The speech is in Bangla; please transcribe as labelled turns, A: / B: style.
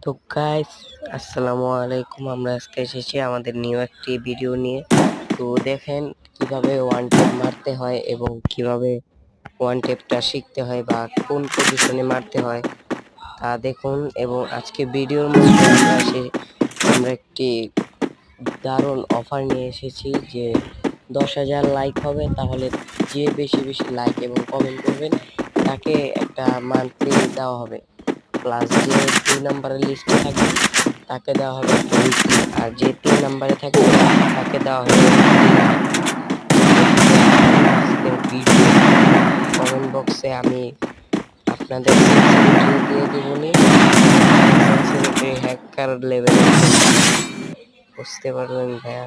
A: তো গাইস, আসসালামু আলাইকুম। আমরা আজকে এসেছি আমাদের নিউ একটি ভিডিও নিয়ে। তো দেখেন কিভাবে ওয়ান টেপ মারতে হয় এবং কিভাবে ওয়ান টেপটা শিখতে হয় বা কোন পজিশনে মারতে হয় তা দেখুন। এবং আজকে ভিডিওর মধ্যে আমরা একটি দারুণ অফার নিয়ে এসেছি যে 10,000 লাইক হবে, তাহলে যে বেশি বেশি লাইক এবং কমেন্ট করবেন তাকে একটা মান্থলি দেওয়া হবে, প্লাস যে 2 নম্বরের লিস্টে থাকবে তাকে দেওয়া হবে একটা উইকলি, আর যে 3 নম্বরে থাকবে তাকে দেওয়া হবে আজকের ভিডিও। কমেন্ট বক্সে আমি আপনাদের সেন্সিটিভিটি দিয়ে দিবনি, সেন্সিটিভিটি হ্যাকার লেভেলের, বুঝতে পারবেন ভাইয়া।